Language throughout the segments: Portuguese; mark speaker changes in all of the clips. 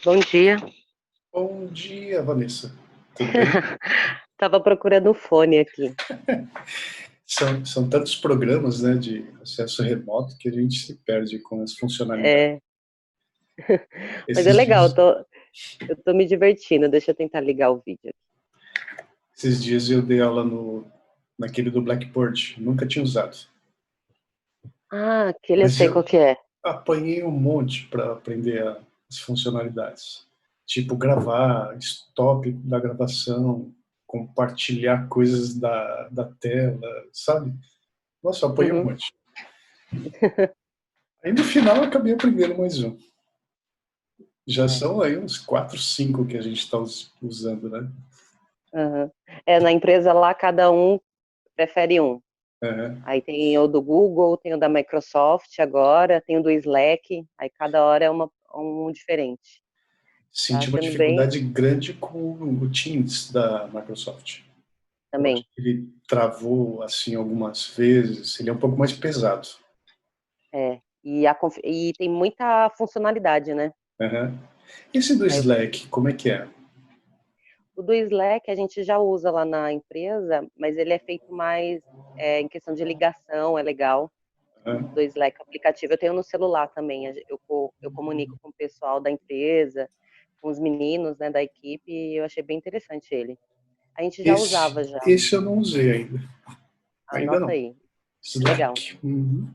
Speaker 1: Bom dia.
Speaker 2: Bom dia, Vanessa. Tudo bem?
Speaker 1: Tava procurando o fone aqui.
Speaker 2: São tantos programas, né, de acesso remoto que a gente se perde com as funcionalidades.
Speaker 1: É, mas é
Speaker 2: Esses
Speaker 1: legal,
Speaker 2: dias,
Speaker 1: eu tô me divertindo. Deixa eu tentar ligar o vídeo.
Speaker 2: esses dias eu dei aula naquele do Blackboard. Nunca tinha usado.
Speaker 1: Ah, aquele eu
Speaker 2: Mas
Speaker 1: sei
Speaker 2: eu
Speaker 1: qual que é.
Speaker 2: apanhei um monte para aprender as funcionalidades. Tipo, gravar, stop da gravação, compartilhar coisas da tela, sabe? Nossa, eu apanhei um
Speaker 1: Uhum,
Speaker 2: monte. Aí no final eu acabei aprendendo mais um. Já
Speaker 1: é,
Speaker 2: são aí uns 4, 5 que a gente está usando, né?
Speaker 1: aham. Na empresa lá, cada um prefere um.
Speaker 2: É.
Speaker 1: Aí tem o do Google, tem o da Microsoft agora, tem o do Slack. Aí cada hora é um diferente. Tá
Speaker 2: Senti uma
Speaker 1: sendo bem
Speaker 2: dificuldade grande com o Teams da Microsoft. Eu acho
Speaker 1: também.
Speaker 2: que ele travou assim algumas vezes, ele é um pouco mais pesado.
Speaker 1: E tem muita funcionalidade, né?
Speaker 2: Uhum. Esse do
Speaker 1: Aí
Speaker 2: Slack, como é que é?
Speaker 1: o do Slack a gente já usa lá na empresa, mas ele é feito mais em questão de ligação, é legal.
Speaker 2: Uhum.
Speaker 1: Do Slack aplicativo. Eu tenho no celular também. Eu comunico com o pessoal da empresa, com os meninos, né, da equipe, e eu achei bem interessante ele. A gente já
Speaker 2: Esse,
Speaker 1: usava já.
Speaker 2: esse eu não usei ainda. Ainda
Speaker 1: Anota
Speaker 2: não.
Speaker 1: aí. É legal.
Speaker 2: Slack. Uhum.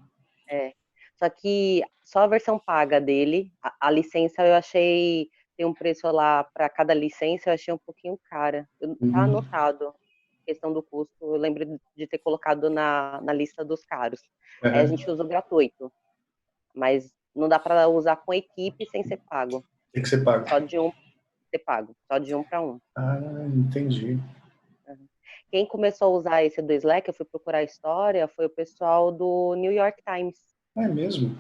Speaker 1: É. Só que só a versão paga dele, a licença eu achei tem um preço lá para cada licença, eu achei um pouquinho cara. Tá
Speaker 2: Uhum.
Speaker 1: anotado questão do custo, eu lembro de ter colocado na lista dos caros. Aí a
Speaker 2: Uhum.
Speaker 1: gente usa o gratuito, mas não dá para usar com equipe sem ser pago.
Speaker 2: O que você paga?
Speaker 1: Só de um ser pago, só de um para um.
Speaker 2: Ah, entendi.
Speaker 1: Uhum. Quem começou a usar esse do Slack, eu fui procurar a história, foi o pessoal do New York Times.
Speaker 2: Ah, é mesmo?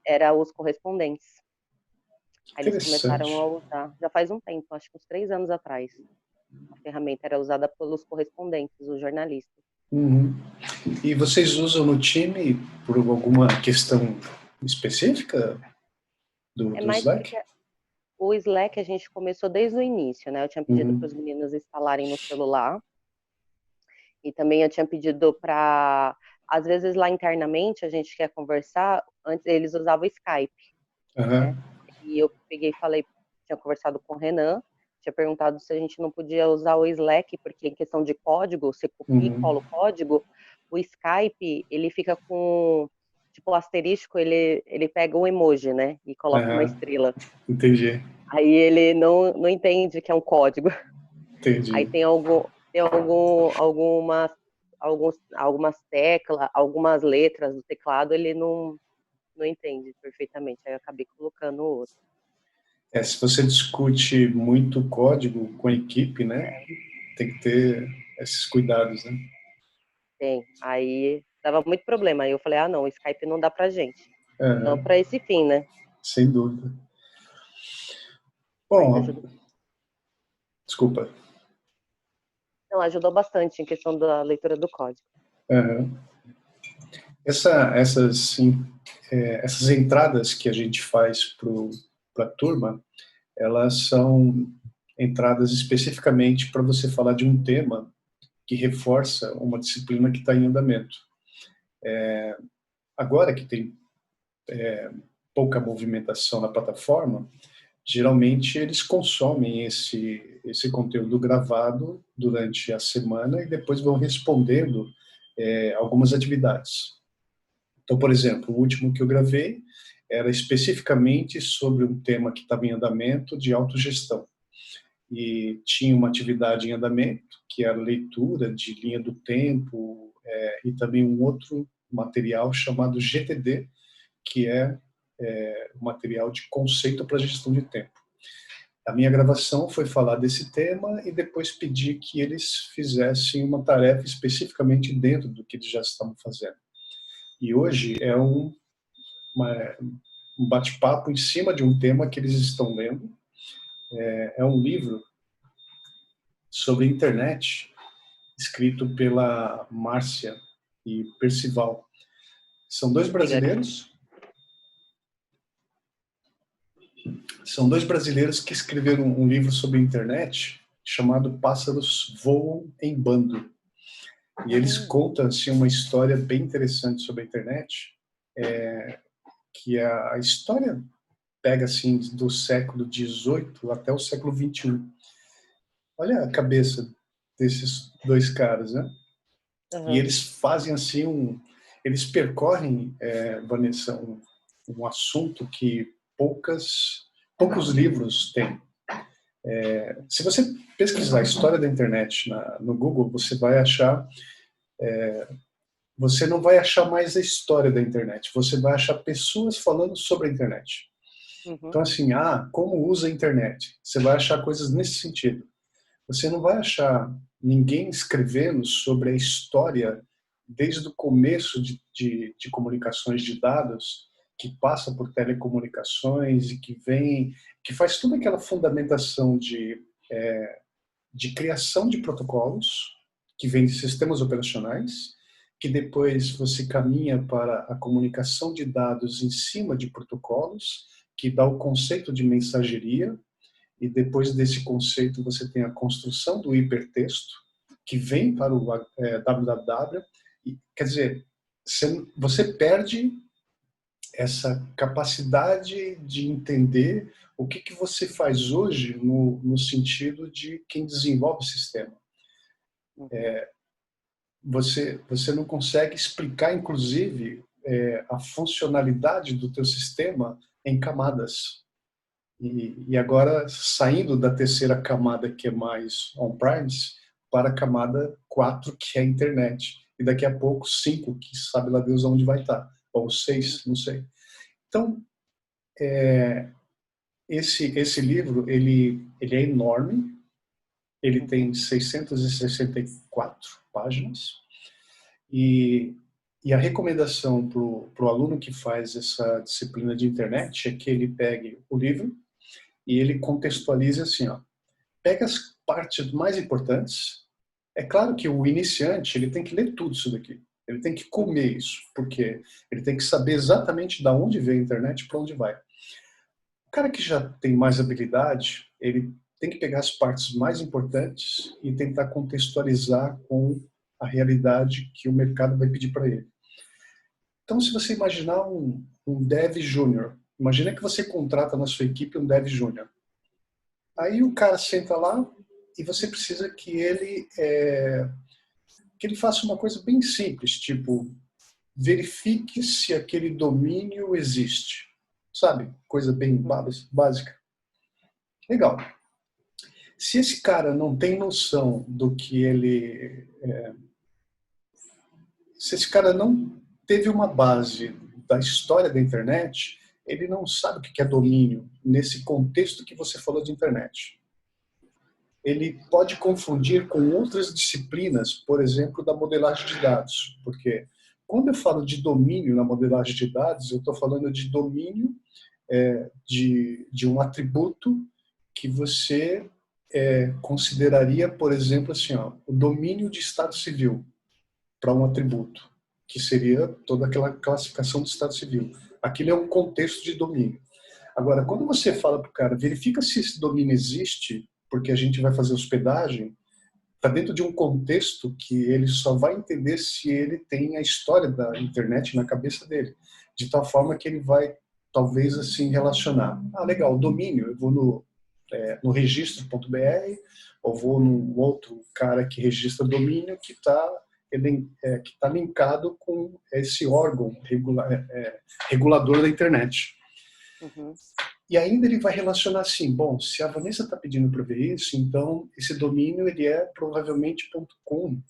Speaker 1: Era os correspondentes. Aí eles começaram a
Speaker 2: Interessante.
Speaker 1: usar, já faz um tempo, acho que uns 3 anos atrás. A ferramenta era usada pelos correspondentes, os jornalistas.
Speaker 2: Uhum. E vocês usam no time por alguma questão específica
Speaker 1: É
Speaker 2: do
Speaker 1: mais
Speaker 2: Slack?
Speaker 1: porque o Slack a gente começou desde o início, né? Eu tinha pedido para os
Speaker 2: Uhum.
Speaker 1: meninos instalarem no celular e também eu tinha pedido para, às vezes lá internamente a gente quer conversar, antes eles usavam o Skype, né?
Speaker 2: Aham.
Speaker 1: E eu peguei e falei, tinha conversado com o Renan, tinha perguntado se a gente não podia usar o Slack, porque em questão de código, você copia e
Speaker 2: Uhum.
Speaker 1: cola o código, o Skype, ele fica com, tipo, o asterisco, ele pega um emoji, né, e coloca uma
Speaker 2: Aham.
Speaker 1: estrela.
Speaker 2: Entendi.
Speaker 1: Aí ele não entende que é um código. Aí
Speaker 2: Entendi.
Speaker 1: algumas teclas, algumas letras do teclado, ele não entende perfeitamente. Aí eu acabei colocando o outro.
Speaker 2: É, se você discute muito código com a equipe, né, tem que ter esses cuidados, né?
Speaker 1: Tem. Aí dava muito problema. Aí eu falei, ah, não, o Skype não dá pra gente. Não
Speaker 2: Aham.
Speaker 1: para esse fim, né?
Speaker 2: Sem dúvida.
Speaker 1: Mas
Speaker 2: Bom,
Speaker 1: ajudou.
Speaker 2: desculpa.
Speaker 1: Não, ajudou bastante em questão da leitura do código.
Speaker 2: Aham. Sim, essas entradas que a gente faz para a turma, elas são entradas especificamente para você falar de um tema que reforça uma disciplina que está em andamento. Agora que tem pouca movimentação na plataforma, geralmente eles consomem esse conteúdo gravado durante a semana e depois vão respondendo algumas atividades. Então, por exemplo, o último que eu gravei era especificamente sobre um tema que estava em andamento de autogestão. E tinha uma atividade em andamento, que era leitura de linha do tempo, e também um outro material chamado GTD, que é um material de conceito para gestão de tempo. A minha gravação foi falar desse tema e depois pedir que eles fizessem uma tarefa especificamente dentro do que eles já estavam fazendo. E hoje é uma, um bate-papo em cima de um tema que eles estão lendo. É um livro sobre internet, escrito pela Márcia e Percival. São dois
Speaker 1: Legal.
Speaker 2: brasileiros São dois brasileiros que escreveram um livro sobre a internet chamado Pássaros Voam em Bando. E eles contam assim, uma história bem interessante sobre a internet, que a história pega assim do século XVIII até o século XXI. Olha a cabeça desses dois caras, né?
Speaker 1: Uhum.
Speaker 2: E eles fazem assim eles percorrem, Vanessa, um assunto que poucos livros têm. Se você pesquisar a história da internet no Google, você não vai achar mais a história da internet, você vai achar pessoas falando sobre a internet.
Speaker 1: Uhum.
Speaker 2: Então, assim, como usa a internet? Você vai achar coisas nesse sentido. Você não vai achar ninguém escrevendo sobre a história desde o começo de comunicações de dados, que passa por telecomunicações e que faz toda aquela fundamentação de criação de protocolos, que vem de sistemas operacionais, que depois você caminha para a comunicação de dados em cima de protocolos, que dá o conceito de mensageria, e depois desse conceito você tem a construção do hipertexto, que vem para o www. Quer dizer, você perde essa capacidade de entender o que você faz hoje no sentido de quem desenvolve o sistema. Você não consegue explicar, inclusive, a funcionalidade do teu sistema em camadas. E agora, saindo da terceira camada, que é mais on-premise, para a camada 4, que é a internet. E daqui a pouco 5, que sabe lá Deus onde vai estar. Ou 6, não sei. Então, esse livro, ele é enorme. Ele tem 664 páginas. E a recomendação para o aluno que faz essa disciplina de internet é que ele pegue o livro e ele contextualize assim, pega as partes mais importantes. É claro que o iniciante ele tem que ler tudo isso daqui. Ele tem que comer isso, porque ele tem que saber exatamente de onde vem a internet e para onde vai. O cara que já tem mais habilidade, ele tem que pegar as partes mais importantes e tentar contextualizar com a realidade que o mercado vai pedir para ele. Então, se você imaginar um dev júnior, imagina que você contrata na sua equipe um dev júnior. Aí o cara senta lá e você precisa que ele faça uma coisa bem simples, tipo, verifique se aquele domínio existe. Sabe? Coisa bem básica. Legal. Se esse cara não tem noção do que se esse cara não teve uma base da história da internet, ele não sabe o que é domínio nesse contexto que você falou de internet. Ele pode confundir com outras disciplinas, por exemplo, da modelagem de dados, porque quando eu falo de domínio na modelagem de dados, eu estou falando de domínio de um atributo que você consideraria, por exemplo, assim, o domínio de estado civil para um atributo, que seria toda aquela classificação de estado civil. Aquilo é um contexto de domínio. Agora, quando você fala para o cara, verifica se esse domínio existe, porque a gente vai fazer hospedagem, está dentro de um contexto que ele só vai entender se ele tem a história da internet na cabeça dele, de tal forma que ele vai, talvez, assim, relacionar. Legal, domínio, eu vou no registro.br, ou vou num outro cara que registra domínio que está linkado com esse órgão regulador da internet.
Speaker 1: Uhum.
Speaker 2: E ainda ele vai relacionar assim, bom, se a Vanessa está pedindo para ver isso, então esse domínio ele é provavelmente .com.br.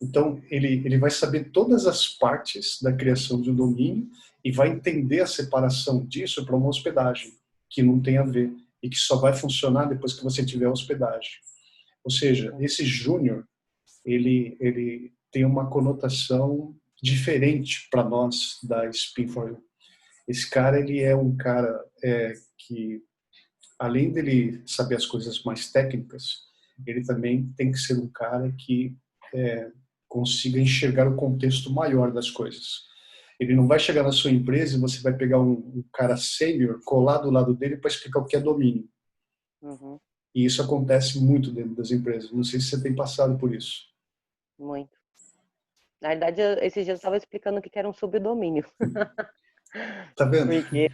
Speaker 2: Então ele vai saber todas as partes da criação de um domínio e vai entender a separação disso para uma hospedagem, que não tem a ver e que só vai funcionar depois que você tiver a hospedagem. Ou seja, esse júnior, ele tem uma conotação diferente para nós da Spin4U. Esse cara, ele é um cara que, além dele saber as coisas mais técnicas, ele também tem que ser um cara que consiga enxergar o contexto maior das coisas. Ele não vai chegar na sua empresa e você vai pegar um cara sênior, colar do lado dele para explicar o que é domínio.
Speaker 1: Uhum.
Speaker 2: E isso acontece muito dentro das empresas. Não sei se você tem passado por isso.
Speaker 1: Muito. Na verdade, esses dias eu estava explicando o que era um subdomínio.
Speaker 2: Tá vendo?
Speaker 1: Porque...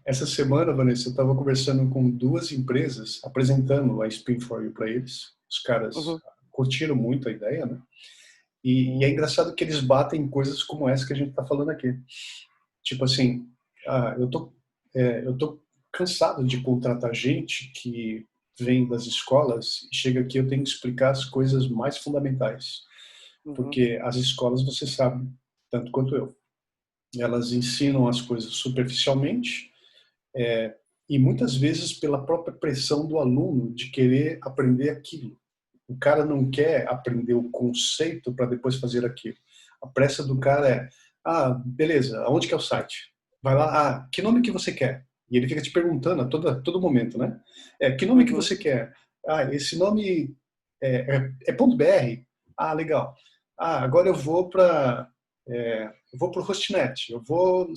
Speaker 2: Essa semana, Vanessa, eu estava conversando com 2 empresas, apresentando a Spin for You para eles. Os caras
Speaker 1: Uhum.
Speaker 2: curtiram muito a ideia, né? E é engraçado que eles batem em coisas como essa que a gente está falando aqui. Tipo assim, eu tô cansado de contratar gente que vem das escolas e chega aqui eu tenho que explicar as coisas mais fundamentais.
Speaker 1: Uhum.
Speaker 2: Porque as escolas, você sabe, tanto quanto eu, elas ensinam as coisas superficialmente, e muitas vezes pela própria pressão do aluno de querer aprender aquilo. O cara não quer aprender o conceito para depois fazer aquilo. A pressa do cara é, beleza, aonde que é o site? Vai lá, que nome que você quer? E ele fica te perguntando a todo momento, né? Que nome que
Speaker 1: Uhum.
Speaker 2: você quer? Esse nome é ponto .br? Legal. Agora eu vou para o Hostnet, eu vou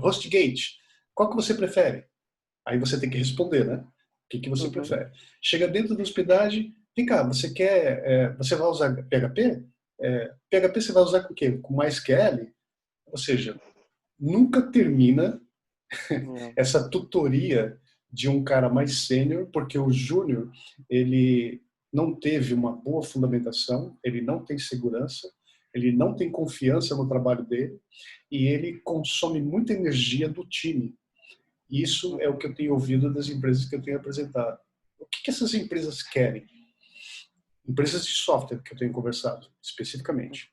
Speaker 2: Hostgate. Qual que você prefere? Aí você tem que responder, né? O que você
Speaker 1: Uhum.
Speaker 2: prefere? Chega dentro da hospedagem, vem cá, você vai usar PHP? PHP você vai usar com o quê? Com MySQL? Ou seja, nunca termina
Speaker 1: Não.
Speaker 2: essa tutoria de um cara mais sênior, porque o júnior, ele não teve uma boa fundamentação, ele não tem segurança, ele não tem confiança no trabalho dele e ele consome muita energia do time. Isso é o que eu tenho ouvido das empresas que eu tenho apresentado. O que essas empresas querem? Empresas de software que eu tenho conversado, especificamente.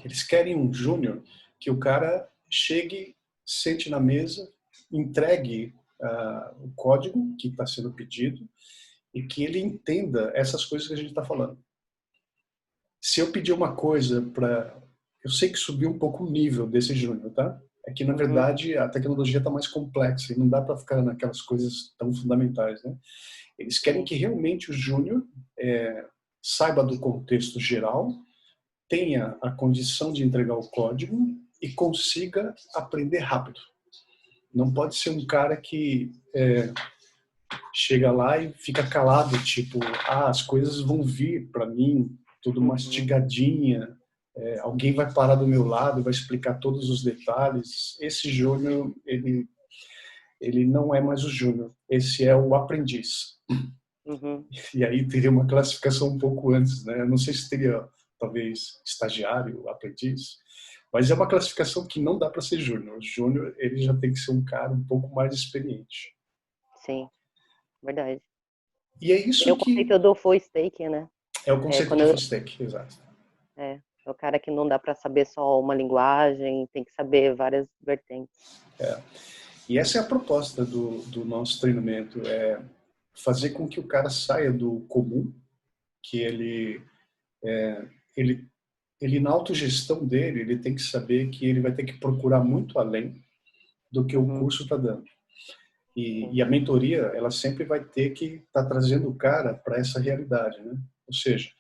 Speaker 2: Eles querem um júnior que o cara chegue, sente na mesa, entregue o código que está sendo pedido e que ele entenda essas coisas que a gente está falando. Se eu pedir uma coisa para... Eu sei que subiu um pouco o nível desse júnior, tá? É que, na
Speaker 1: Uhum.
Speaker 2: verdade, a tecnologia está mais complexa e não dá para ficar naquelas coisas tão fundamentais, né? Eles querem
Speaker 1: Sim.
Speaker 2: que realmente o júnior saiba do contexto geral, tenha a condição de entregar o código e consiga aprender rápido. Não pode ser um cara que chega lá e fica calado, tipo, as coisas vão vir para mim, tudo
Speaker 1: Uhum.
Speaker 2: mastigadinha, alguém vai parar do meu lado, vai explicar todos os detalhes. Esse júnior, ele não é mais o júnior, esse é o aprendiz.
Speaker 1: Uhum.
Speaker 2: E aí teria uma classificação um pouco antes, né? Eu não sei se teria, talvez, estagiário, aprendiz, mas é uma classificação que não dá para ser júnior. O júnior, ele já tem que ser um cara um pouco mais experiente.
Speaker 1: Sim, verdade.
Speaker 2: E é
Speaker 1: É
Speaker 2: isso
Speaker 1: o
Speaker 2: que
Speaker 1: conceito do full stake, né?
Speaker 2: é o conceito de
Speaker 1: Quando
Speaker 2: full stack, exato.
Speaker 1: é o cara que não dá para saber só uma linguagem, tem que saber várias vertentes.
Speaker 2: E essa é a proposta do nosso treinamento, é fazer com que o cara saia do comum, que ele ele na autogestão dele, ele tem que saber que ele vai ter que procurar muito além do que o
Speaker 1: Uhum.
Speaker 2: curso está dando.
Speaker 1: Sim.
Speaker 2: E a mentoria, ela sempre vai ter que estar trazendo o cara para essa realidade, né? Ou seja,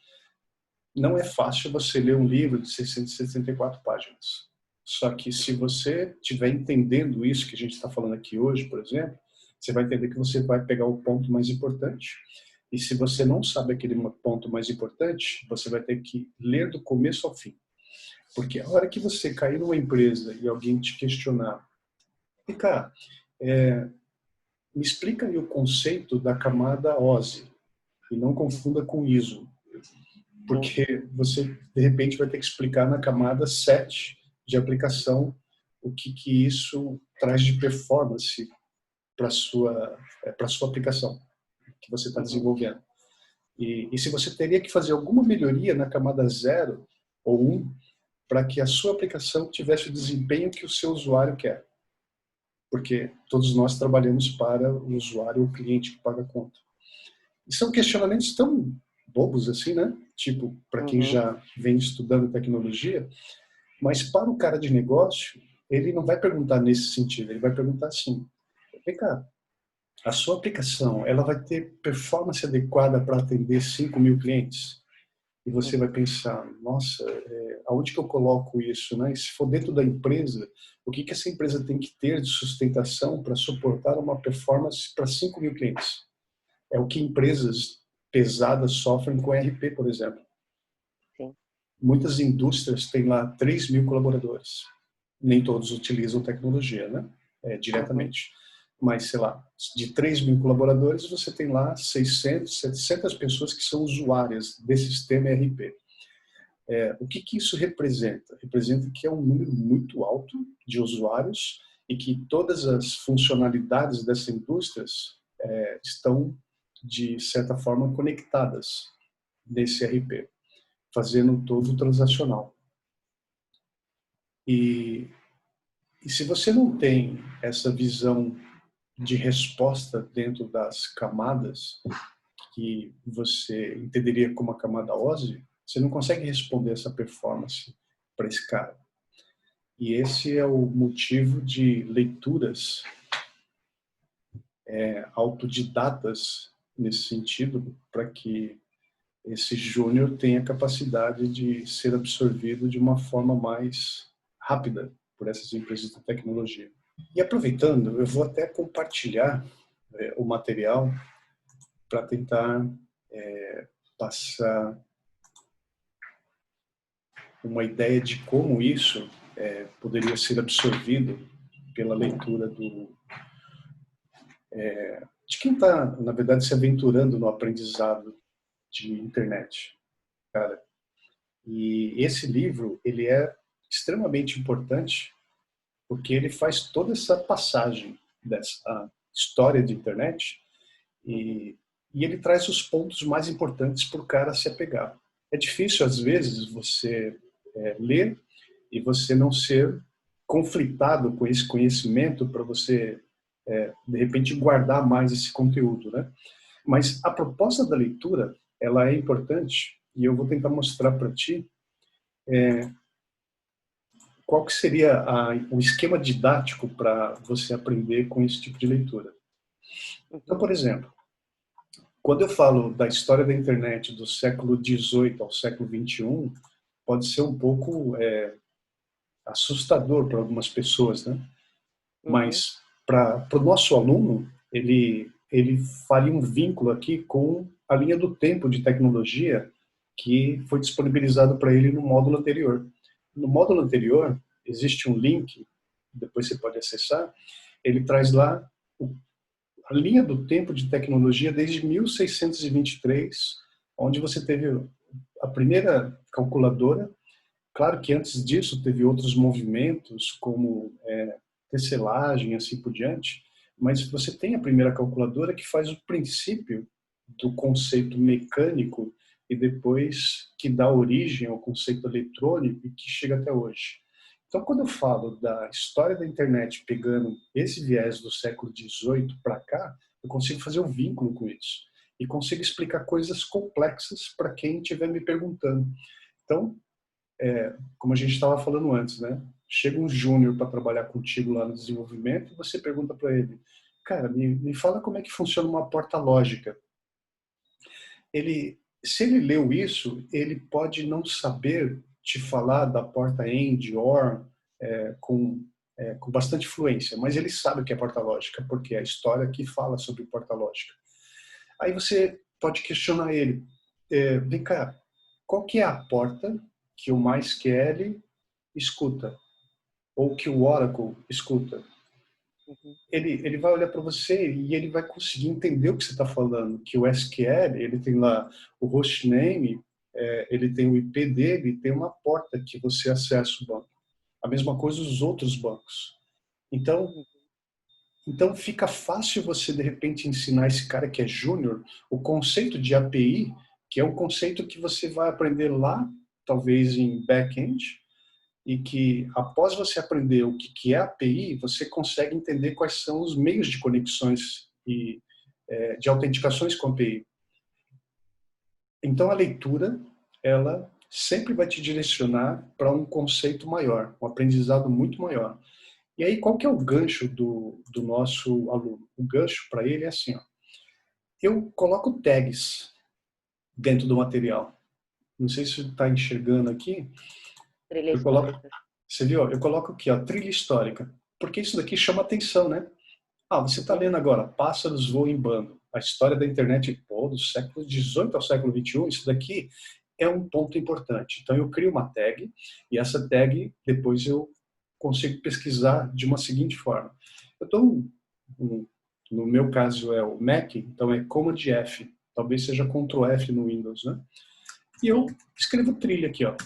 Speaker 2: não é fácil você ler um livro de 664 páginas. Só que se você estiver entendendo isso que a gente está falando aqui hoje, por exemplo, você vai entender que você vai pegar o ponto mais importante. E se você não sabe aquele ponto mais importante, você vai ter que ler do começo ao fim. Porque a hora que você cair numa empresa e alguém te questionar, e cara, me explica aí o conceito da camada OSI e não confunda com ISO,
Speaker 1: Sim.
Speaker 2: porque você de repente vai ter que explicar na camada 7 de aplicação o que isso traz de performance para sua aplicação que você está
Speaker 1: Uhum.
Speaker 2: desenvolvendo. E se você teria que fazer alguma melhoria na camada 0 ou 1 para que a sua aplicação tivesse o desempenho que o seu usuário quer. Porque todos nós trabalhamos para o usuário ou o cliente que paga a conta. E são questionamentos tão bobos assim, né? Tipo, para quem
Speaker 1: Uhum.
Speaker 2: já vem estudando tecnologia, mas para o cara de negócio, ele não vai perguntar nesse sentido, ele vai perguntar assim, vem cá, a sua aplicação, ela vai ter performance adequada para atender 5.000 clientes? e você vai pensar, nossa, aonde que eu coloco isso, né? E se for dentro da empresa, o que que essa empresa tem que ter de sustentação para suportar uma performance para 5 mil clientes? É o que empresas pesadas sofrem com ERP, por exemplo.
Speaker 1: Sim.
Speaker 2: Muitas indústrias têm lá 3 mil colaboradores. Nem todos utilizam tecnologia, né? Diretamente. Mas, sei lá, de 3 mil colaboradores, você tem lá 600, 700 pessoas que são usuárias desse sistema ERP. O que que isso representa? Representa que é um número muito alto de usuários e que todas as funcionalidades dessas indústrias estão, de certa forma, conectadas nesse ERP, fazendo todo transacional. E se você não tem essa visão de resposta dentro das camadas que você entenderia como a camada OSI, você não consegue responder essa performance para esse cara. E esse é o motivo de leituras autodidatas nesse sentido, para que esse júnior tenha capacidade de ser absorvido de uma forma mais rápida por essas empresas de tecnologia. E aproveitando, eu vou até compartilhar o material para tentar passar uma ideia de como isso poderia ser absorvido pela leitura de quem está, na verdade, se aventurando no aprendizado de internet, cara. E esse livro, ele é extremamente importante porque ele faz toda essa passagem dessa história de internet e ele traz os pontos mais importantes para o cara se apegar. É difícil, às vezes, você ler e você não ser conflitado com esse conhecimento para você, de repente, guardar mais esse conteúdo, né? Mas a proposta da leitura, ela é importante e eu vou tentar mostrar para ti qual que seria o esquema didático para você aprender com esse tipo de leitura. Então, por exemplo, quando eu falo da história da internet do século XVIII ao século XXI, pode ser um pouco assustador para algumas pessoas, né? Mas para o nosso aluno, ele faria um vínculo aqui com a linha do tempo de tecnologia que foi disponibilizado para ele no módulo anterior. No módulo anterior, existe um link, depois você pode acessar, ele traz lá a linha do tempo de tecnologia desde 1623, onde você teve a primeira calculadora. Claro que antes disso teve outros movimentos, como tecelagem, assim por diante, mas você tem a primeira calculadora que faz o princípio do conceito mecânico e depois que dá origem ao conceito eletrônico e que chega até hoje. Então, quando eu falo da história da internet pegando esse viés do século XVIII para cá, eu consigo fazer um vínculo com isso e consigo explicar coisas complexas para quem estiver me perguntando. Então, como a gente estava falando antes, né? Chega um júnior para trabalhar contigo lá no desenvolvimento e você pergunta para ele, cara, me fala como é que funciona uma porta lógica. Se ele leu isso, ele pode não saber te falar da porta AND, OR, com bastante fluência, mas ele sabe o que é porta lógica, porque é a história que fala sobre porta lógica. Aí você pode questionar ele, vem cá, qual que é a porta que o MySQL escuta, ou que o Oracle escuta? Ele vai olhar para você e ele vai conseguir entender o que você está falando, que o SQL, ele tem lá o hostname, ele tem o IP dele, tem uma porta que você acessa o banco. A mesma coisa os outros bancos. Então fica fácil você, de repente, ensinar esse cara que é júnior o conceito de API, que é um conceito que você vai aprender lá, talvez em back-end, e que após você aprender o que é API, você consegue entender quais são os meios de conexões e de autenticações com a API. Então a leitura, ela sempre vai te direcionar para um conceito maior, um aprendizado muito maior. E aí qual que é o gancho do nosso aluno? O gancho para ele é assim, ó, eu coloco tags dentro do material. não sei se você está enxergando aqui.
Speaker 1: Trilha histórica.
Speaker 2: Você viu? Eu coloco aqui, ó, trilha histórica. Porque isso daqui chama atenção, né? Você está lendo agora, Pássaros Voam em Bando, a história da internet do século XVIII ao século XXI. Isso daqui é um ponto importante. Então eu crio uma tag e essa tag depois eu consigo pesquisar de uma seguinte forma. Eu estou, no meu caso é o Mac, então é Command F, talvez seja Ctrl F no Windows, né? E eu escrevo trilha aqui, ó.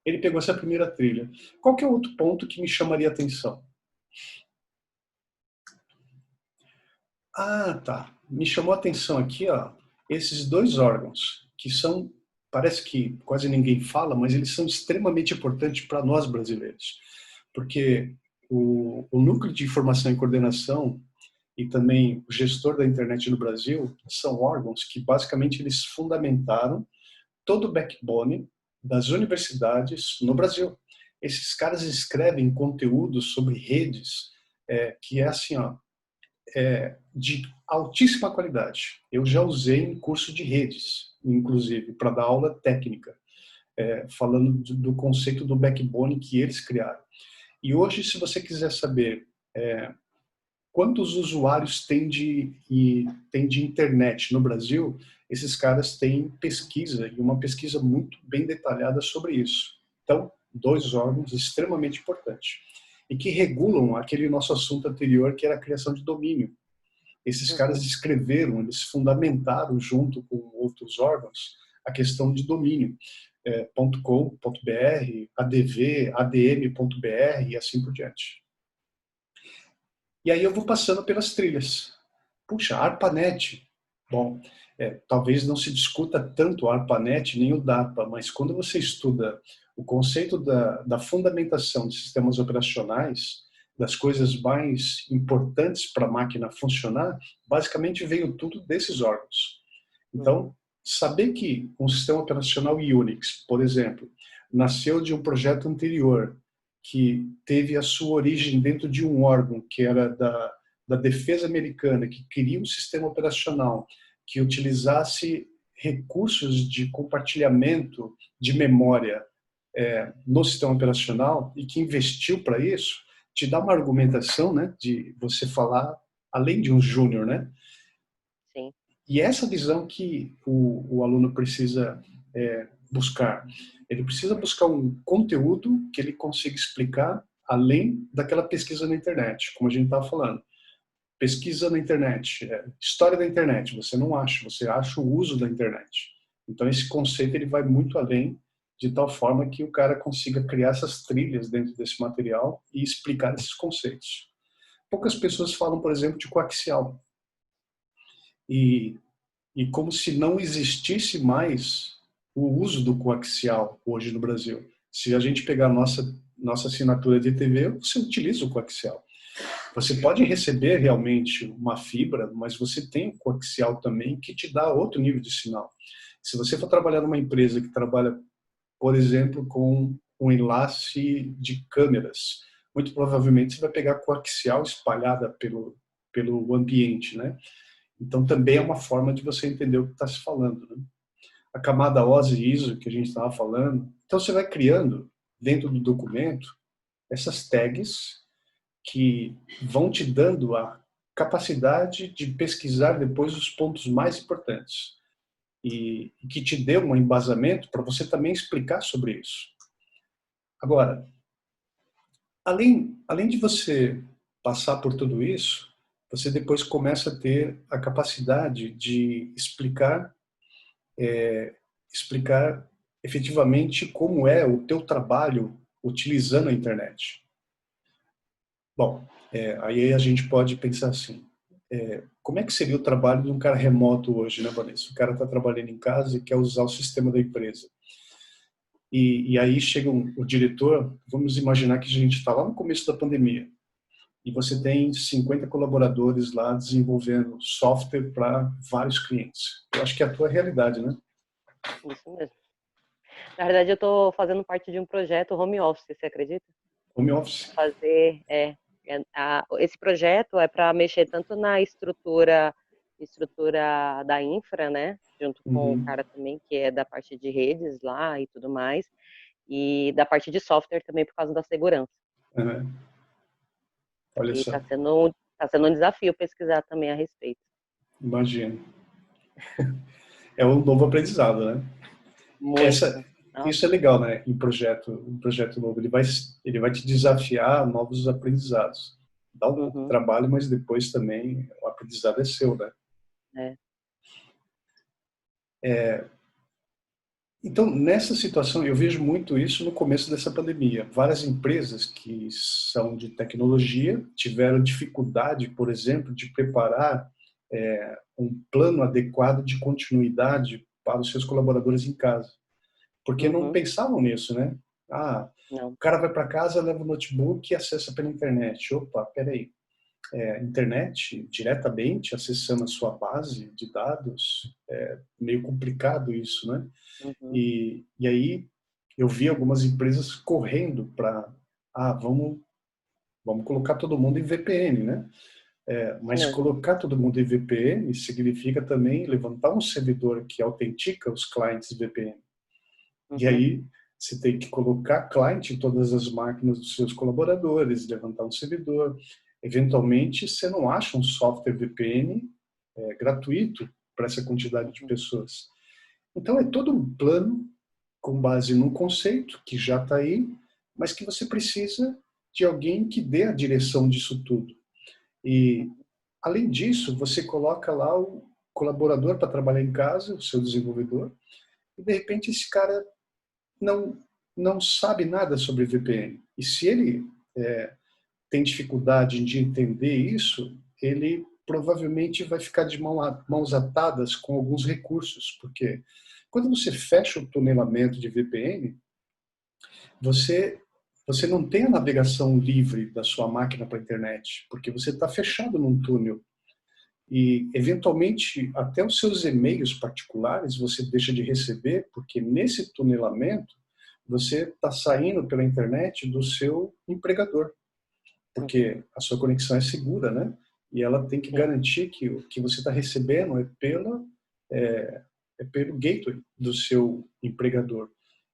Speaker 2: Ele pegou essa primeira trilha. Qual que é o outro ponto que me chamaria a atenção? Tá. Me chamou a atenção aqui, ó, esses dois órgãos, que são, parece que quase ninguém fala, mas eles são extremamente importantes para nós brasileiros. Porque o Núcleo de Informação e Coordenação e também o gestor da internet no Brasil são órgãos que basicamente eles fundamentaram todo o backbone das universidades no Brasil. Esses caras escrevem conteúdo sobre redes que é assim, ó, de altíssima qualidade. Eu já usei em curso de redes, inclusive, para dar aula técnica, falando do conceito do backbone que eles criaram. E hoje, se você quiser saber quantos usuários tem de internet no Brasil, esses caras têm pesquisa, e uma pesquisa muito bem detalhada sobre isso. Então, dois órgãos extremamente importantes, e que regulam aquele nosso assunto anterior, que era a criação de domínio. Esses caras escreveram, eles fundamentaram, junto com outros órgãos, a questão de domínio. .com.br, adv, adm.br e assim por diante. E aí eu vou passando pelas trilhas. Puxa, ARPANET. Bom, talvez não se discuta tanto o ARPANET nem o DAPA, mas quando você estuda o conceito da fundamentação de sistemas operacionais, das coisas mais importantes para a máquina funcionar, basicamente veio tudo desses órgãos. Então, saber que um sistema operacional Unix, por exemplo, nasceu de um projeto anterior, que teve a sua origem dentro de um órgão que era da defesa americana, que queria um sistema operacional que utilizasse recursos de compartilhamento de memória no sistema operacional e que investiu para isso, te dá uma argumentação, né, de você falar além de um júnior, né?
Speaker 1: Sim.
Speaker 2: E essa visão que o aluno precisa buscar. Ele precisa buscar um conteúdo que ele consiga explicar além daquela pesquisa na internet, como a gente estava falando. Pesquisa na internet, história da internet, você não acha, você acha o uso da internet. Então esse conceito ele vai muito além, de tal forma que o cara consiga criar essas trilhas dentro desse material e explicar esses conceitos. Poucas pessoas falam, por exemplo, de coaxial. E como se não existisse mais o uso do coaxial hoje no Brasil. Se a gente pegar a nossa assinatura de TV, você utiliza o coaxial. Você pode receber realmente uma fibra, mas você tem o coaxial também que te dá outro nível de sinal. Se você for trabalhar numa empresa que trabalha, por exemplo, com um enlace de câmeras, muito provavelmente você vai pegar coaxial espalhada pelo ambiente, né? Então também é uma forma de você entender o que está se falando, né? A camada OSI e ISO que a gente estava falando. Então você vai criando dentro do documento essas tags que vão te dando a capacidade de pesquisar depois os pontos mais importantes e que te dê um embasamento para você também explicar sobre isso. Agora, além de você passar por tudo isso, você depois começa a ter a capacidade de explicar efetivamente como é o teu trabalho utilizando a internet. Bom, aí a gente pode pensar assim, como é que seria o trabalho de um cara remoto hoje, né, Vanessa? O cara está trabalhando em casa e quer usar o sistema da empresa. E aí chega o diretor, vamos imaginar que a gente está lá no começo da pandemia, e você tem 50 colaboradores lá desenvolvendo software para vários clientes. Eu acho que é a tua realidade, né?
Speaker 1: Isso mesmo. Na verdade, eu estou fazendo parte de um projeto home office, você acredita?
Speaker 2: Home office.
Speaker 1: Esse projeto é para mexer tanto na estrutura da infra, né, junto com o cara também, que é da parte de redes lá e tudo mais, e da parte de software também por causa da segurança.
Speaker 2: Olha
Speaker 1: e
Speaker 2: só.
Speaker 1: tá sendo um desafio pesquisar também a respeito.
Speaker 2: Imagino. É um novo aprendizado, né?
Speaker 1: Muito.
Speaker 2: Isso é legal, né? Um projeto novo, ele vai te desafiar a novos aprendizados. Dá um pouco de trabalho, mas depois também o aprendizado é seu, né? Então, nessa situação, eu vejo muito isso no começo dessa pandemia. Várias empresas que são de tecnologia tiveram dificuldade, por exemplo, de preparar um plano adequado de continuidade para os seus colaboradores em casa. Porque não pensavam nisso, né? O cara vai para casa, leva o notebook e acessa pela internet. Opa, peraí. Internet diretamente acessando a sua base de dados, é meio complicado isso, né? E aí eu vi algumas empresas correndo para, vamos colocar todo mundo em VPN, né? Mas colocar todo mundo em VPN significa também levantar um servidor que autentica os clientes VPN. E aí você tem que colocar cliente em todas as máquinas dos seus colaboradores, levantar um servidor. Eventualmente, você não acha um software VPN gratuito para essa quantidade de pessoas. Então, é todo um plano com base num conceito que já está aí, mas que você precisa de alguém que dê a direção disso tudo. E, além disso, você coloca lá o colaborador para trabalhar em casa, o seu desenvolvedor, e, de repente, esse cara não sabe nada sobre VPN. E se ele tem dificuldade de entender isso, ele provavelmente vai ficar de mãos atadas com alguns recursos, porque quando você fecha o tunelamento de VPN, você não tem a navegação livre da sua máquina para a internet, porque você está fechado num túnel. E, eventualmente, até os seus e-mails particulares você deixa de receber, porque nesse tunelamento você está saindo pela internet do seu empregador, porque a sua conexão é segura, né? E ela tem que garantir que o que você está recebendo é pelo gateway do seu empregador.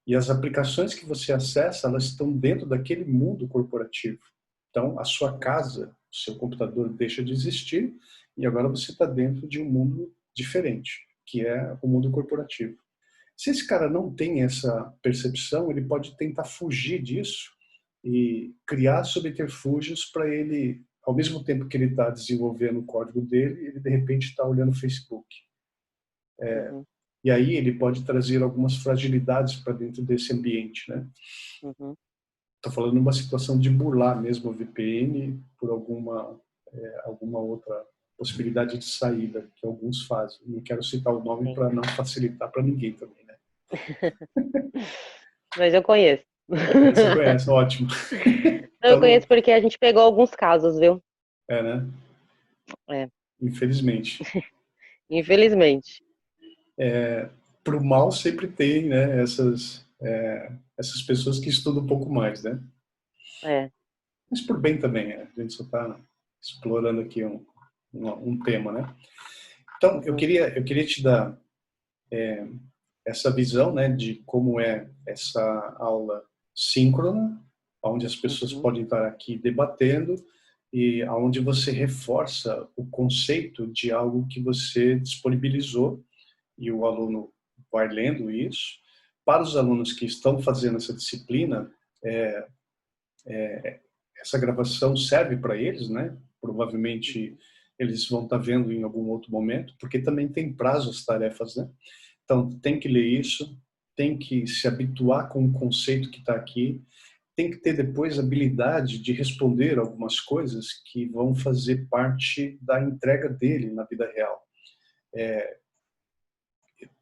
Speaker 2: E as aplicações que você acessa, elas estão dentro daquele mundo corporativo. Então, a sua casa, o seu computador deixa de existir e agora você está dentro de um mundo diferente, que é o mundo corporativo. Se esse cara não tem essa percepção, ele pode tentar fugir disso e criar subterfúgios para ele, ao mesmo tempo que ele está desenvolvendo o código dele, ele de repente está olhando o Facebook. E aí ele pode trazer algumas fragilidades para dentro desse ambiente, né? Estou falando de uma situação de burlar mesmo o VPN por alguma outra possibilidade de saída que alguns fazem. Não quero citar o nome para não facilitar para ninguém também, né?
Speaker 1: Mas eu conheço.
Speaker 2: Você conhece, ótimo.
Speaker 1: Eu conheço porque a gente pegou alguns casos, viu?
Speaker 2: Né? Infelizmente.
Speaker 1: Infelizmente.
Speaker 2: Pro mal sempre tem, né? Essas pessoas que estudam um pouco mais, né? Mas por bem também, a gente só está explorando aqui um tema, né? Então, eu queria te dar essa visão, né, de como é essa aula síncrona, onde as pessoas podem estar aqui debatendo e onde você reforça o conceito de algo que você disponibilizou e o aluno vai lendo isso. Para os alunos que estão fazendo essa disciplina, essa gravação serve para eles, né? Provavelmente eles vão estar vendo em algum outro momento, porque também tem prazo as tarefas, né? Então, tem que ler isso, tem que se habituar com o conceito que está aqui, tem que ter depois a habilidade de responder algumas coisas que vão fazer parte da entrega dele na vida real.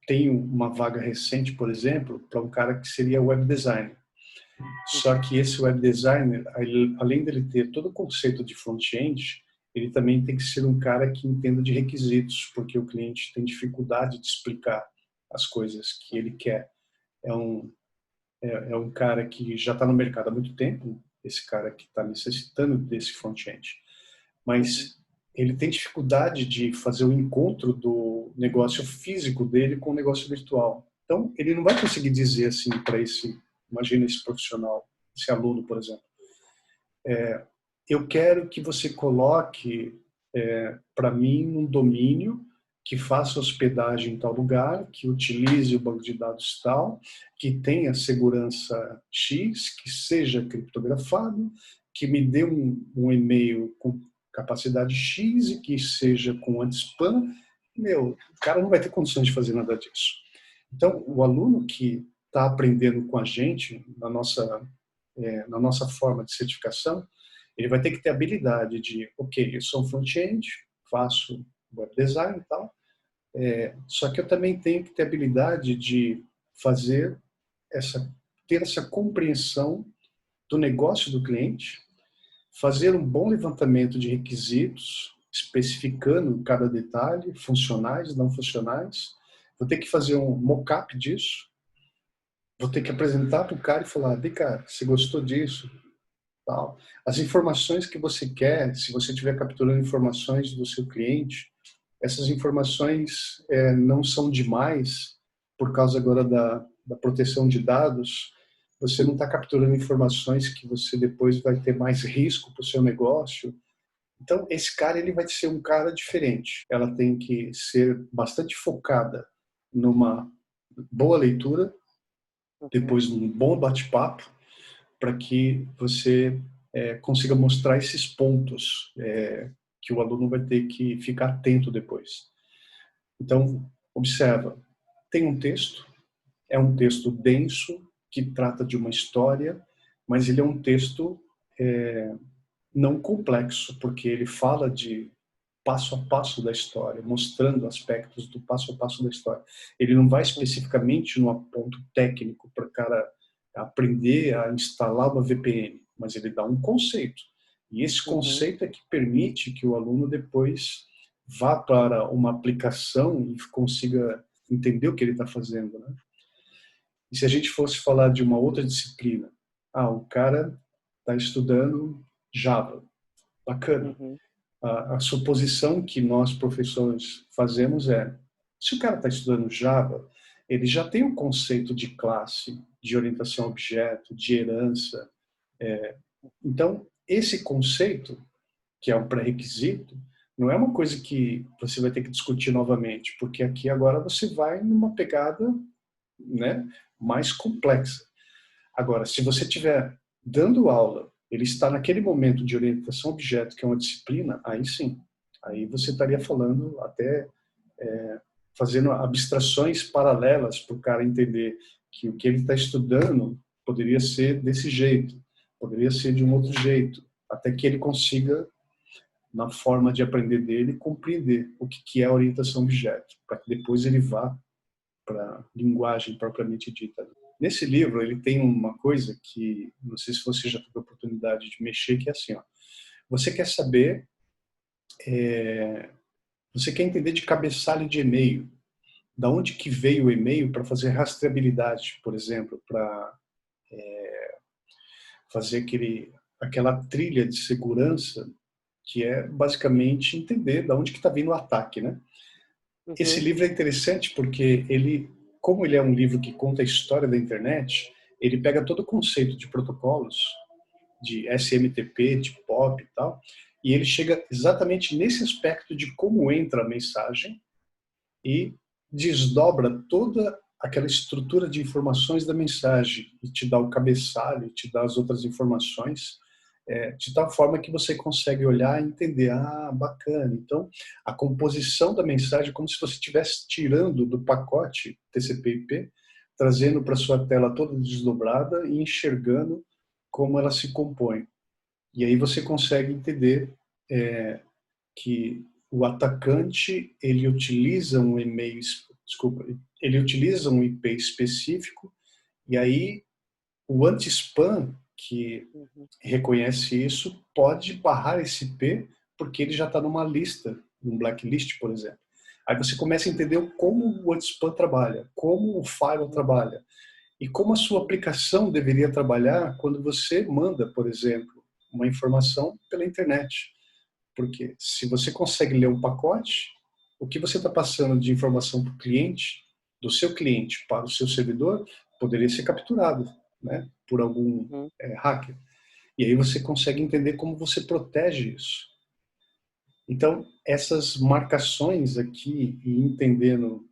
Speaker 2: Tem uma vaga recente, por exemplo, para um cara que seria web designer. Só que esse web designer, além dele ter todo o conceito de front-end, ele também tem que ser um cara que entenda de requisitos, porque o cliente tem dificuldade de explicar as coisas que ele quer. É um cara que já está no mercado há muito tempo, esse cara que está necessitando desse front-end. Mas ele tem dificuldade de fazer o encontro do negócio físico dele com o negócio virtual. Então, ele não vai conseguir dizer assim para imagina esse profissional, esse aluno, por exemplo, eu quero que você coloque para mim um domínio que faça hospedagem em tal lugar, que utilize o banco de dados tal, que tenha segurança X, que seja criptografado, que me dê um e-mail com capacidade X e que seja com anti-spam. Meu, o cara não vai ter condições de fazer nada disso. Então, o aluno que está aprendendo com a gente, na nossa forma de certificação, ele vai ter que ter habilidade de, ok, eu sou um front-end, faço web design e tal, só que eu também tenho que ter habilidade de ter essa compreensão do negócio do cliente, fazer um bom levantamento de requisitos, especificando cada detalhe, funcionais, não funcionais. Vou ter que fazer um mock-up disso, vou ter que apresentar para o cara e falar, cara, você gostou disso? Tal. As informações que você quer, se você estiver capturando informações do seu cliente, essas informações não são demais por causa agora da proteção de dados. Você não está capturando informações que você depois vai ter mais risco para o seu negócio. Então, esse cara ele vai ser um cara diferente. Ela tem que ser bastante focada numa boa leitura, depois num bom bate-papo, para que você consiga mostrar esses pontos que o aluno vai ter que ficar atento depois. Então, observa, tem um texto, é um texto denso, que trata de uma história, mas ele é um texto não complexo, porque ele fala de passo a passo da história, mostrando aspectos do passo a passo da história. Ele não vai especificamente num ponto técnico para o cara aprender a instalar uma VPN, mas ele dá um conceito. E esse conceito é que permite que o aluno depois vá para uma aplicação e consiga entender o que ele está fazendo, né? E se a gente fosse falar de uma outra disciplina, o cara está estudando Java, bacana. A suposição que nós, professores, fazemos se o cara está estudando Java, ele já tem um conceito de classe, de orientação a objeto, de herança. Então, esse conceito, que é um pré-requisito, não é uma coisa que você vai ter que discutir novamente, porque aqui agora você vai numa pegada, né, mais complexa. Agora, se você estiver dando aula, ele está naquele momento de orientação a objeto, que é uma disciplina, aí sim. Aí você estaria falando até fazendo abstrações paralelas para o cara entender que o que ele está estudando poderia ser desse jeito, poderia ser de um outro jeito, até que ele consiga, na forma de aprender dele, compreender o que é a orientação a objeto, para que depois ele vá para a linguagem propriamente dita. Nesse livro, ele tem uma coisa que, não sei se você já teve a oportunidade de mexer, que é assim, você quer saber, você quer entender de cabeçalho de e-mail, da onde que veio o e-mail para fazer rastreabilidade, por exemplo, para fazer aquela trilha de segurança, que é basicamente entender da onde que está vindo o ataque, né? Esse livro é interessante porque como ele é um livro que conta a história da internet, ele pega todo o conceito de protocolos, de SMTP, de POP e tal, e ele chega exatamente nesse aspecto de como entra a mensagem e desdobra toda aquela estrutura de informações da mensagem e te dá o cabeçalho, te dá as outras informações, de tal forma que você consegue olhar e entender, bacana. Então, a composição da mensagem é como se você estivesse tirando do pacote TCP/IP, trazendo para sua tela toda desdobrada e enxergando como ela se compõe. E aí você consegue entender que o atacante ele utiliza um e-mail, ele utiliza um IP específico, e aí o anti-spam que reconhece isso pode barrar esse IP porque ele já está numa lista, num blacklist, por exemplo. Aí você começa a entender como o anti-spam trabalha, como o firewall trabalha e como a sua aplicação deveria trabalhar quando você manda, por exemplo, uma informação pela internet. Porque se você consegue ler um pacote, o que você está passando de informação para o cliente, do seu cliente para o seu servidor, poderia ser capturado, né, por algum hacker. E aí você consegue entender como você protege isso. Então, essas marcações aqui e entendendo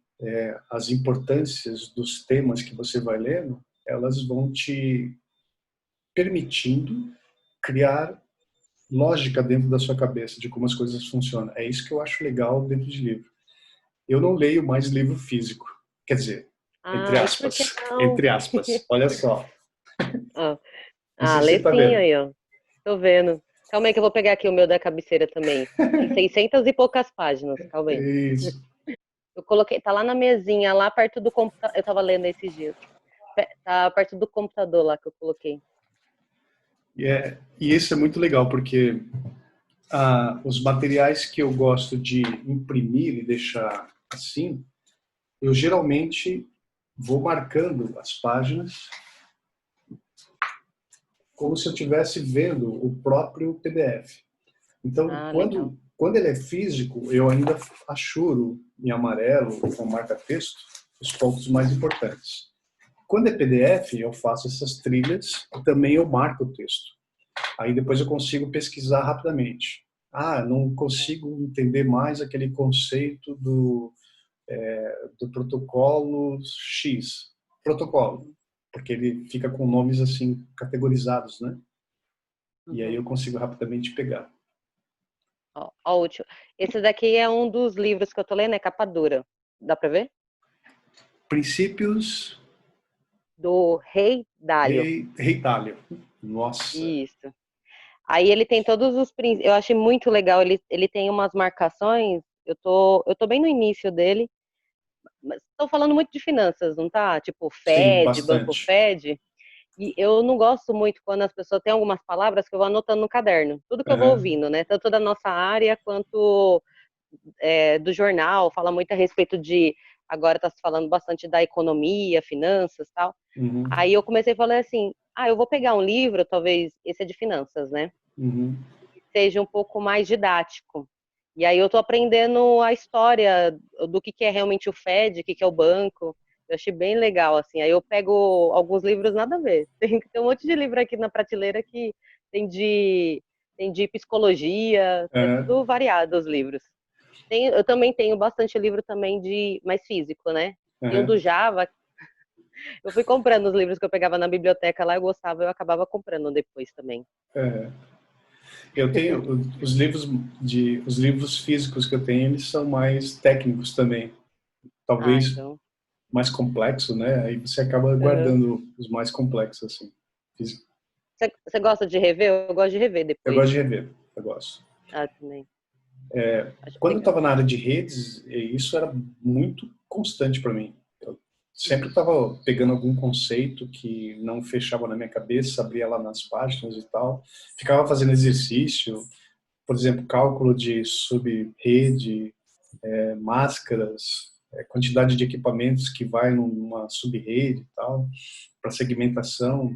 Speaker 2: as importâncias dos temas que você vai lendo, elas vão te permitindo criar lógica dentro da sua cabeça de como as coisas funcionam. É isso que eu acho legal dentro de livro. Eu não leio mais livro físico. Quer dizer, entre
Speaker 1: Ai, por que
Speaker 2: aspas.
Speaker 1: não?
Speaker 2: Entre aspas. Olha só. Não sei se
Speaker 1: Lê
Speaker 2: você está
Speaker 1: sim
Speaker 2: vendo.
Speaker 1: aí, ó. Tô vendo. Calma aí que eu vou pegar aqui o meu da cabeceira também. Tem 600 e poucas páginas, calma aí.
Speaker 2: Isso.
Speaker 1: Eu coloquei, tá lá na mesinha, lá perto do computador. Eu tava lendo esses dias. Tá perto do computador lá que eu coloquei.
Speaker 2: E isso é muito legal, porque os materiais que eu gosto de imprimir e deixar assim, eu geralmente vou marcando as páginas como se eu estivesse vendo o próprio PDF. Então,
Speaker 1: Legal.
Speaker 2: quando ele é físico, eu ainda achuro em amarelo, com marca-texto, os pontos mais importantes. Quando é PDF, eu faço essas trilhas e também eu marco o texto. Aí depois eu consigo pesquisar rapidamente. Não consigo entender mais aquele conceito do protocolo X. Protocolo. Porque ele fica com nomes assim categorizados, né? E aí eu consigo rapidamente pegar.
Speaker 1: Ó, último. Esse daqui é um dos livros que eu tô lendo, é capa dura. Dá pra ver?
Speaker 2: Princípios
Speaker 1: Do Rei Dalio.
Speaker 2: Rei Dalio. Nossa.
Speaker 1: Isso. Aí ele tem todos os princípios. Eu achei muito legal. Ele tem umas marcações. Eu tô bem no início dele. Mas estou falando muito de finanças, não tá? Tipo
Speaker 2: Sim,
Speaker 1: Fed, Banco
Speaker 2: bastante.
Speaker 1: Fed. E eu não gosto muito quando as pessoas têm algumas palavras que eu vou anotando no caderno. Tudo que eu vou
Speaker 2: Uhum.
Speaker 1: ouvindo, né? Tanto da nossa área quanto do jornal. Fala muito a respeito de. Agora está se falando bastante da economia, finanças, tal.
Speaker 2: Uhum.
Speaker 1: Aí eu comecei a falar assim: eu vou pegar um livro, talvez esse é de finanças, né?
Speaker 2: Uhum.
Speaker 1: Que seja um pouco mais didático. E aí eu tô aprendendo a história do que é realmente o Fed, o que é o banco. Eu achei bem legal, assim. Aí eu pego alguns livros nada a ver. Tem um monte de livro aqui na prateleira que tem de, tem de psicologia, é
Speaker 2: Uhum.
Speaker 1: tudo variado os livros. Eu também tenho bastante livro também de mais físico, né? Tem um
Speaker 2: Uhum.
Speaker 1: do Java. Eu fui comprando os livros que eu pegava na biblioteca lá, eu gostava, eu acabava comprando depois também.
Speaker 2: Uhum. Eu tenho os livros físicos que eu tenho, eles são mais técnicos também, talvez
Speaker 1: Então.
Speaker 2: mais complexo, né? Aí você acaba
Speaker 1: Uhum.
Speaker 2: guardando os mais complexos assim.
Speaker 1: Você gosta de rever? Eu gosto de rever
Speaker 2: Eu
Speaker 1: depois.
Speaker 2: gosto de rever, eu gosto.
Speaker 1: Também. Acho
Speaker 2: Quando eu
Speaker 1: legal.
Speaker 2: estava na área de redes, isso era muito constante para mim. Eu sempre estava pegando algum conceito que não fechava na minha cabeça, abria lá nas páginas e tal, ficava fazendo exercício, por exemplo, cálculo de subrede, máscaras, quantidade de equipamentos que vai numa subrede e tal, para segmentação.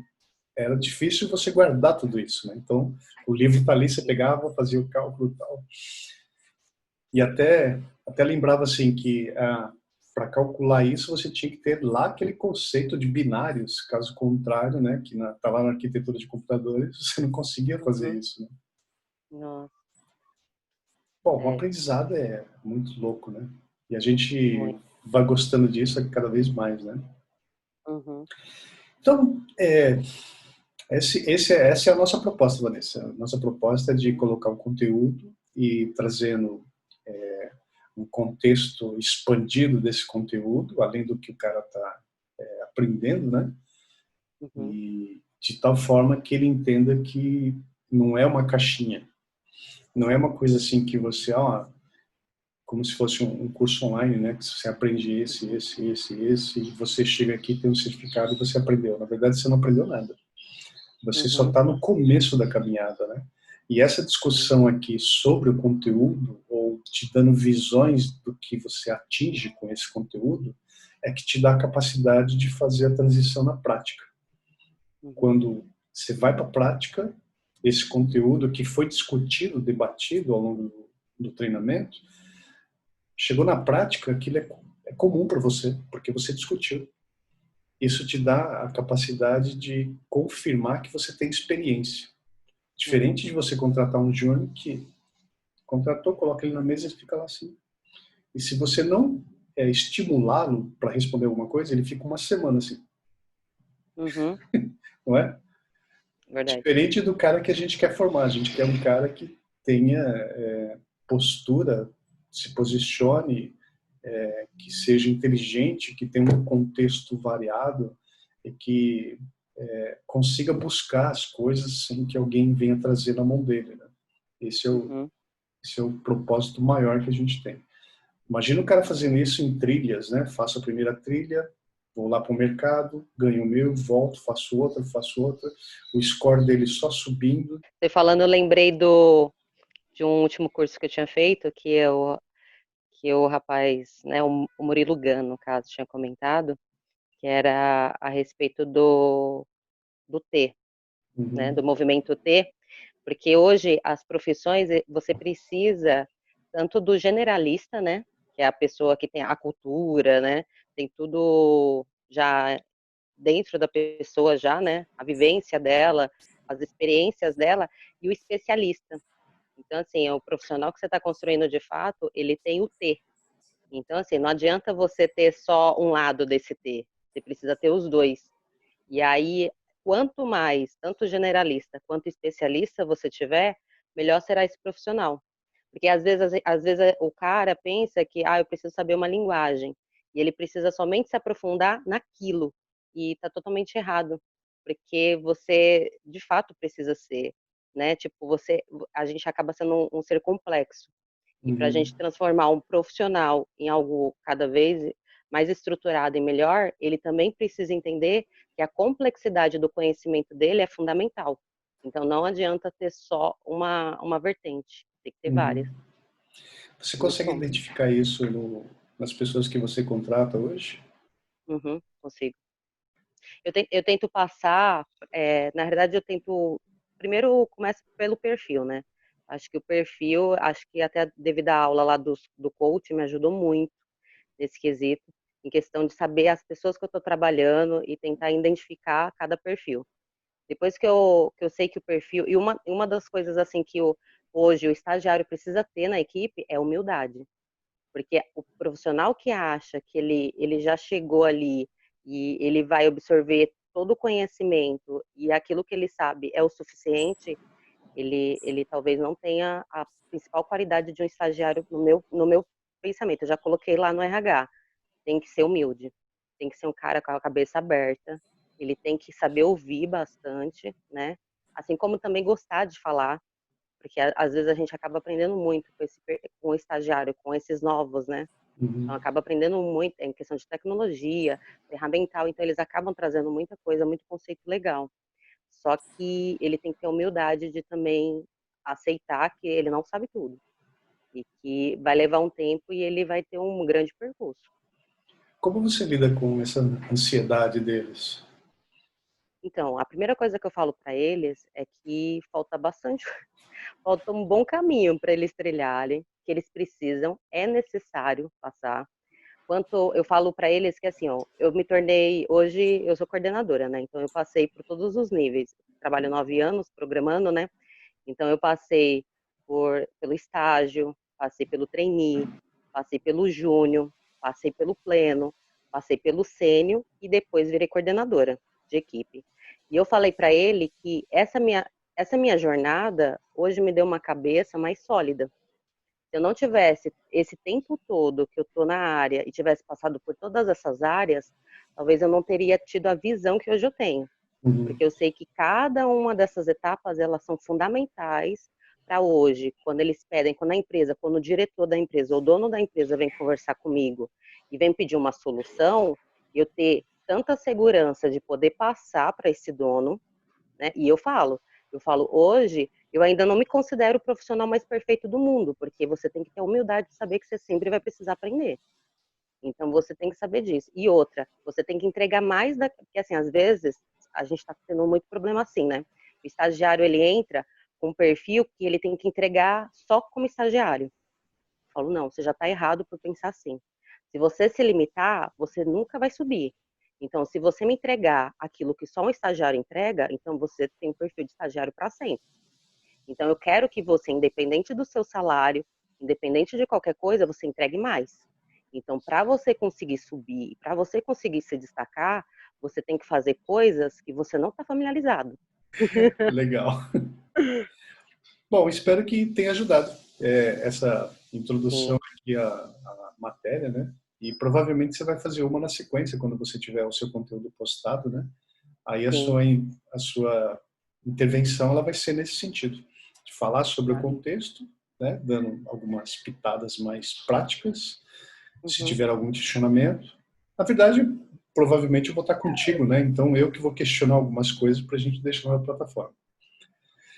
Speaker 2: Era difícil você guardar tudo isso, né? Então, o livro está ali, você pegava, fazia o cálculo e tal. E até lembrava assim que para calcular isso você tinha que ter lá aquele conceito de binários, caso contrário, né, que está lá na arquitetura de computadores, você não conseguia fazer
Speaker 1: Uhum.
Speaker 2: isso, né?
Speaker 1: Nossa,
Speaker 2: Bom, o aprendizado é muito louco, né? E a gente
Speaker 1: muito.
Speaker 2: vai gostando disso cada vez mais, né?
Speaker 1: Uhum.
Speaker 2: Então, essa é a nossa proposta, Vanessa. A nossa proposta é de colocar um conteúdo e trazendo um contexto expandido desse conteúdo, além do que o cara está aprendendo, né?
Speaker 1: Uhum.
Speaker 2: E de tal forma que ele entenda que não é uma caixinha, não é uma coisa assim que você, como se fosse um curso online, né? Que você aprende esse, e você chega aqui, tem um certificado e você aprendeu. Na verdade, você não aprendeu nada. Você só
Speaker 1: Uhum.
Speaker 2: está no começo da caminhada, né? E essa
Speaker 1: Sim.
Speaker 2: discussão aqui sobre o conteúdo, ou te dando visões do que você atinge com esse conteúdo, é que te dá a capacidade de fazer a transição na prática.
Speaker 1: Uhum.
Speaker 2: Quando você vai para a prática, esse conteúdo que foi discutido, debatido ao longo do treinamento, chegou na prática, aquilo é comum para você, porque você discutiu. Isso te dá a capacidade de confirmar que você tem experiência. Diferente de você contratar um júnior que contratou, coloca ele na mesa e fica lá assim. E se você não estimulá-lo para responder alguma coisa, ele fica uma semana assim.
Speaker 1: Uhum.
Speaker 2: Não é?
Speaker 1: Verdade.
Speaker 2: Diferente do cara que a gente quer formar. A gente quer um cara que tenha postura, se posicione, que seja inteligente, que tenha um contexto variado e que consiga buscar as coisas sem que alguém venha trazer na mão dele. Né? Esse é o propósito maior que a gente tem. Imagina o cara fazendo isso em trilhas, né? Faço a primeira trilha, vou lá para o mercado, ganho o meu, volto, faço outra, o score dele só subindo.
Speaker 1: Você falando, eu lembrei de um último curso que eu tinha feito, que o rapaz, né, o Murilo Gun, no caso, tinha comentado, que era a respeito do T, né, do movimento T, porque hoje as profissões, você precisa tanto do generalista, né, que é a pessoa que tem a cultura, né, tem tudo já dentro da pessoa já, né, a vivência dela, as experiências dela, e o especialista. Então, assim, o profissional que você está construindo de fato, ele tem o T. Então, assim, não adianta você ter só um lado desse T, você precisa ter os dois. E aí, quanto mais, tanto generalista quanto especialista você tiver, melhor será esse profissional. Porque às vezes o cara pensa que, eu preciso saber uma linguagem, e ele precisa somente se aprofundar naquilo, e está totalmente errado, porque você, de fato, precisa ser, né, tipo, a gente acaba sendo um ser complexo, e para a gente transformar um profissional em algo cada vez mais estruturado e melhor, ele também precisa entender que a complexidade do conhecimento dele é fundamental. Então, não adianta ter só uma vertente, tem que ter várias.
Speaker 2: Você
Speaker 1: Muito
Speaker 2: consegue
Speaker 1: bom.
Speaker 2: identificar isso nas pessoas que você contrata hoje?
Speaker 1: Consigo. Eu tento passar, na verdade, eu tento. Primeiro, começo pelo perfil, né? Acho que o perfil, acho que até devido à aula lá do coach, me ajudou muito nesse quesito, em questão de saber as pessoas que eu estou trabalhando e tentar identificar cada perfil. Depois que eu sei que o perfil. E uma das coisas assim que hoje o estagiário precisa ter na equipe é humildade. Porque o profissional que acha que ele já chegou ali e ele vai absorver todo o conhecimento e aquilo que ele sabe é o suficiente, ele talvez não tenha a principal qualidade de um estagiário no meu pensamento. Eu já coloquei lá no RH. Tem que ser humilde, tem que ser um cara com a cabeça aberta, ele tem que saber ouvir bastante, né? Assim como também gostar de falar, porque às vezes a gente acaba aprendendo muito com o estagiário, com esses novos, né? Então acaba aprendendo muito em questão de tecnologia, ferramental, então eles acabam trazendo muita coisa, muito conceito legal. Só que ele tem que ter humildade de também aceitar que ele não sabe tudo e que vai levar um tempo e ele vai ter um grande percurso.
Speaker 2: Como você lida com essa ansiedade deles?
Speaker 1: Então, a primeira coisa que eu falo para eles é que falta bastante, falta um bom caminho para eles trilharem, que eles precisam, é necessário passar. Quanto eu falo para eles que assim, ó, eu me tornei, hoje eu sou coordenadora, né? Então eu passei por todos os níveis. Trabalho 9 anos programando, né? Então eu passei pelo estágio, passei pelo trainee, passei pelo júnior, passei pelo pleno, passei pelo sênior e depois virei coordenadora de equipe. E eu falei para ele que essa minha jornada hoje me deu uma cabeça mais sólida. Se eu não tivesse esse tempo todo que eu estou na área e tivesse passado por todas essas áreas, talvez eu não teria tido a visão que hoje eu tenho. Porque eu sei que cada uma dessas etapas, elas são fundamentais para hoje, quando eles pedem, quando o diretor da empresa ou o dono da empresa vem conversar comigo e vem pedir uma solução, eu ter tanta segurança de poder passar para esse dono, né? E eu falo, hoje eu ainda não me considero o profissional mais perfeito do mundo, porque você tem que ter a humildade de saber que você sempre vai precisar aprender. Então você tem que saber disso. E outra, você tem que entregar mais porque assim, às vezes a gente está tendo muito problema assim, né? O estagiário, ele entra com um perfil que ele tem que entregar só como estagiário. Eu falo, não, você já está errado por pensar assim. Se você se limitar, você nunca vai subir. Então, se você me entregar aquilo que só um estagiário entrega, então você tem um perfil de estagiário para sempre. Então, eu quero que você, independente do seu salário, independente de qualquer coisa, você entregue mais. Então, para você conseguir subir, para você conseguir se destacar, você tem que fazer coisas que você não está familiarizado.
Speaker 2: Legal. Bom, espero que tenha ajudado essa introdução
Speaker 1: Sim,
Speaker 2: aqui à matéria, né? E provavelmente você vai fazer uma na sequência quando você tiver o seu conteúdo postado, né? Aí
Speaker 1: sim,
Speaker 2: a sua intervenção ela vai ser nesse sentido, de falar sobre o
Speaker 1: tá.
Speaker 2: contexto, né? Dando algumas pitadas mais práticas, se
Speaker 1: Uhum,
Speaker 2: tiver algum questionamento. Na verdade, provavelmente eu vou estar contigo, né? Então eu que vou questionar algumas coisas para a gente deixar na plataforma.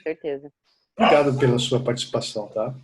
Speaker 1: certeza.
Speaker 2: Obrigado pela sua participação, tá?